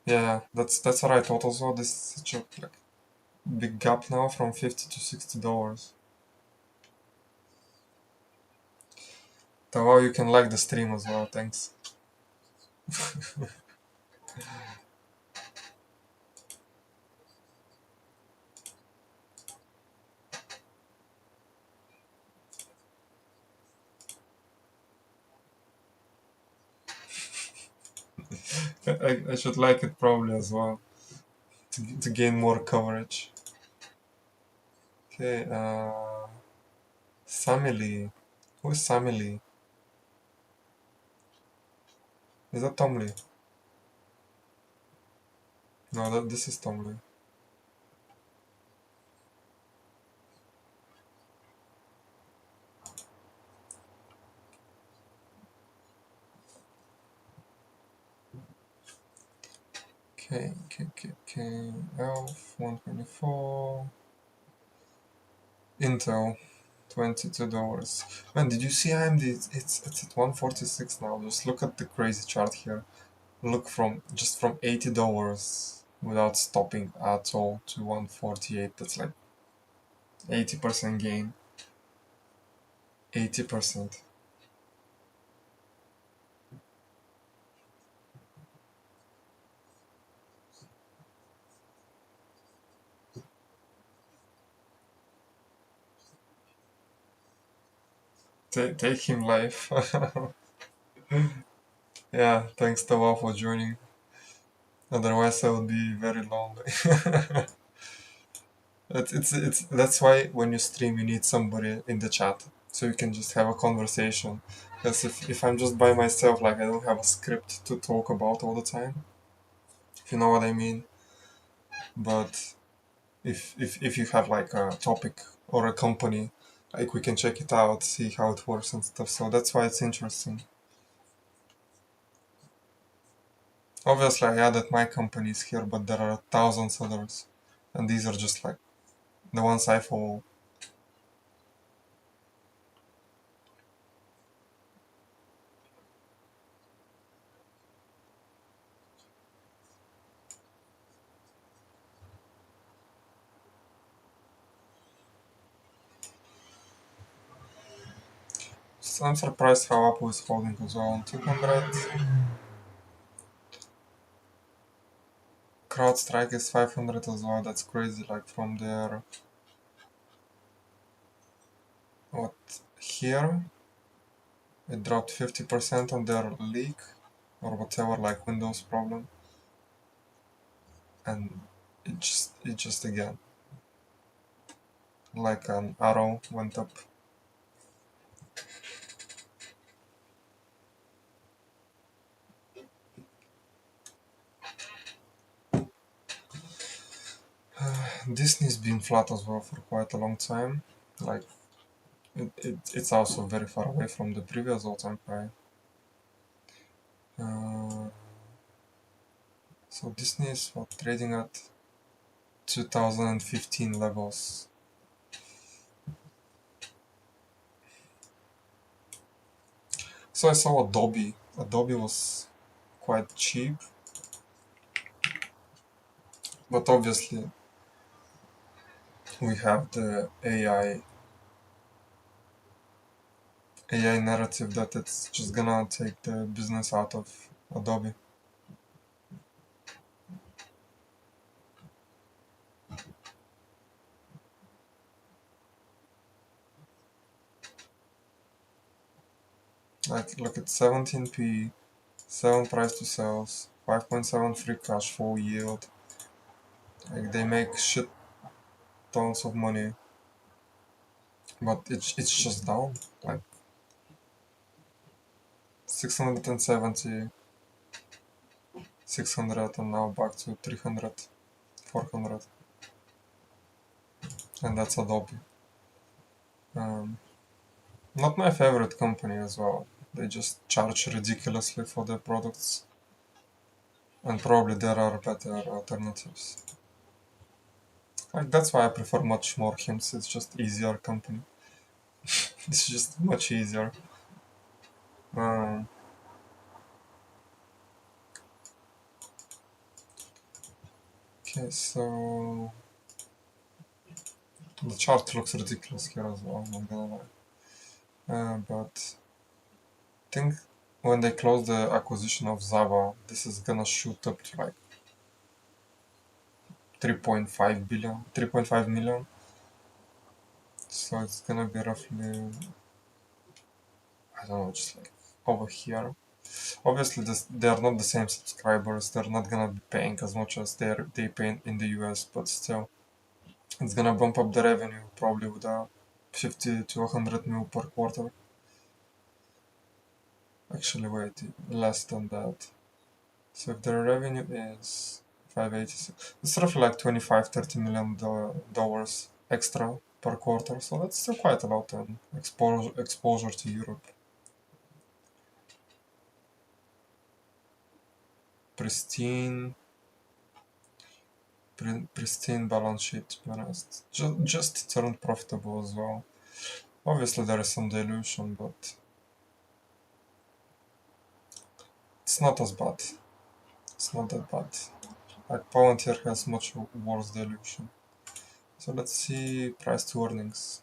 Yeah, that's what I thought also. This is such a like big gap now from $50 to $60. Wow, you can like the stream as well, thanks. I should like it probably as well to gain more coverage. Okay, Sammy Lee. Who is Sammy Lee? Is that Tom Lee? No, this is Tom Lee. Elf 124. Intel $22. Man, did you see AMD? It's at 146 now. Just look at the crazy chart here. Look from $80 without stopping at all to 148. That's like 80% gain. 80%. Take him live. Yeah, thanks Tawa for joining. Otherwise I would be very lonely. It's that's why when you stream you need somebody in the chat so you can just have a conversation. Because if I'm just by myself, like I don't have a script to talk about all the time, if you know what I mean. But if you have like a topic or a company, like we can check it out, see how it works and stuff. So that's why it's interesting. Obviously I added my companies here, but there are thousands others, and these are just like the ones I follow. So I'm surprised how Apple is holding as well on 200. CrowdStrike is 500 as well. That's crazy. Like from their what here it dropped 50% on their leak or whatever, like Windows problem, and it just again like an arrow went up. Disney's been flat as well for quite a long time. Like it's also very far away from the previous all-time high. So Disney is what, trading at 2015 levels. So I saw Adobe. Adobe was quite cheap, but obviously we have the AI narrative that it's just gonna take the business out of Adobe. Like look at 17p, 7 price to sales, 5.7 free cash flow yield. Like they make shit tons of money, but it's just down. Like 670, 600, and now back to 300, 400, and that's Adobe. Not my favorite company as well. They just charge ridiculously for their products, and probably there are better alternatives. Like that's why I prefer much more HIMS. It's just easier company. It's just much easier. Um, okay, so the chart looks ridiculous here as well. I'm not gonna lie. But I think when they close the acquisition of Zava, this is gonna shoot up to like 3.5 billion, 3.5 million. So it's gonna be roughly, I don't know, just like over here. Obviously, they are not the same subscribers. They're not gonna be paying as much as they pay in the US, but still, it's gonna bump up the revenue probably with a 50 to 100 mil per quarter. Actually, wait, less than that. So if their revenue is 586, it's roughly like 25-30 million dollars extra per quarter. So that's still quite a lot in exposure to Europe. Pristine pristine balance sheet, to be honest. Just turned profitable as well. Obviously there is some dilution, but it's not as bad. It's not that bad. Like Palantir has much worse dilution. So let's see price to earnings.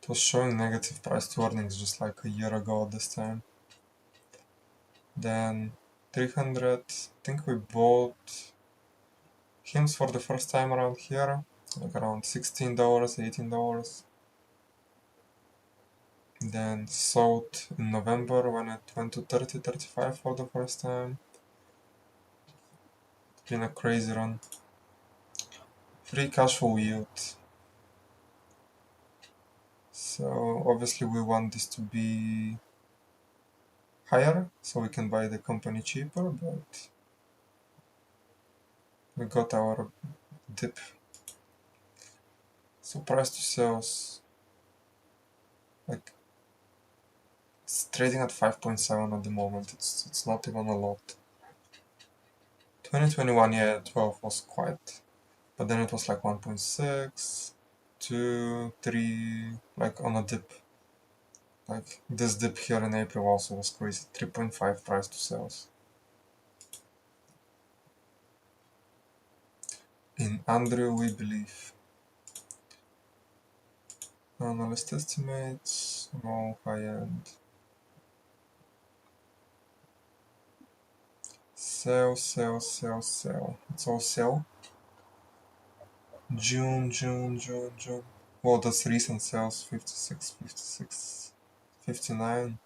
It was showing negative price to earnings just like a year ago at this time. Then 300, I think we bought HIMS for the first time around here, like around $16, $18. Then sold in November when it went to 30, 35 for the first time. It's been a crazy run. Free cash flow yield. So obviously we want this to be higher so we can buy the company cheaper, but we got our dip. So price to sales, like it's trading at 5.7 at the moment. It's not even a lot. 2021, yeah, 12 was quite, but then it was like 1.6, 2, 3, like on a dip. Like this dip here in April also was crazy. 3.5 price to sales. In Andrew we believe. Analyst estimates, no high end. Sell, sell, sell, sell. It's all sell. June, June, June, June. Well, that's recent sales. 56, 56, 59.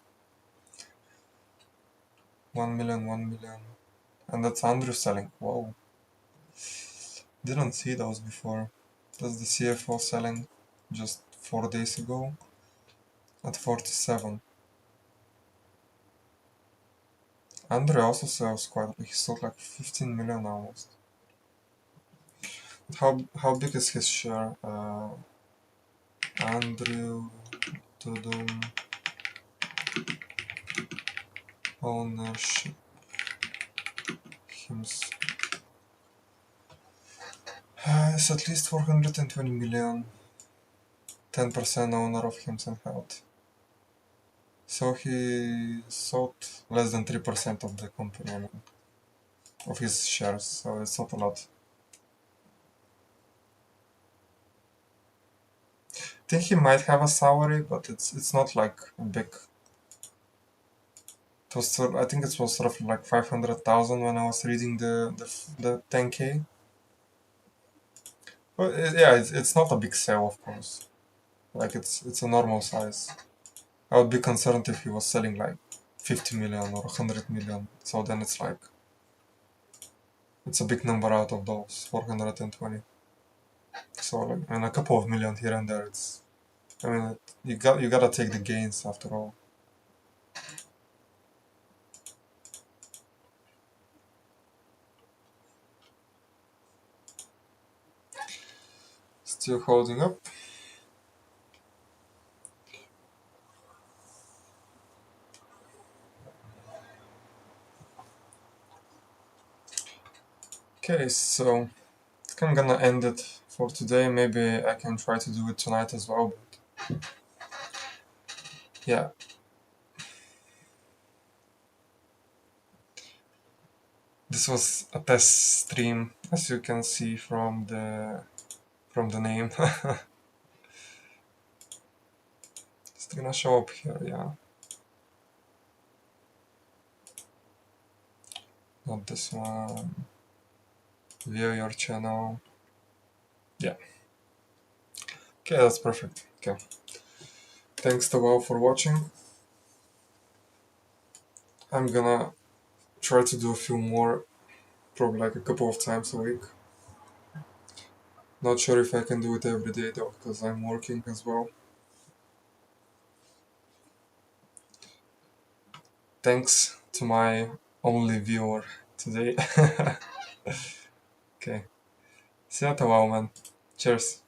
1 million, 1 million. And that's Andrew selling. Whoa. Didn't see those before. That's the CFO selling just 4 days ago at 47. Andrew also sells quite. He sold like 15 million almost. How big is his share? Andrew Tudum ownership. Hims. It's at least 420 million. 10% owner of Hims and Health. So he sold less than 3% of the company, I mean, of his shares, so it's not a lot. I think he might have a salary, but it's not like big. It was, I think it was roughly like 500,000 when I was reading the 10K. But yeah, it's not a big sale, of course. Like it's a normal size. I would be concerned if he was selling like 50 million or 100 million. So then it's like it's a big number out of those 420. So like and a couple of million here and there. It's I mean you gotta take the gains after all. Still holding up. Okay, so I think I'm gonna end it for today. Maybe I can try to do it tonight as well. But yeah. This was a test stream, as you can see from the name. It's gonna show up here, yeah. Not this one. View your channel. Yeah. Okay, that's perfect. Okay. Thanks to all for watching. I'm gonna try to do a few more, probably like a couple of times a week. Not sure if I can do it every day though, because I'm working as well. Thanks to my only viewer today. Okay. See you tomorrow, man. Cheers.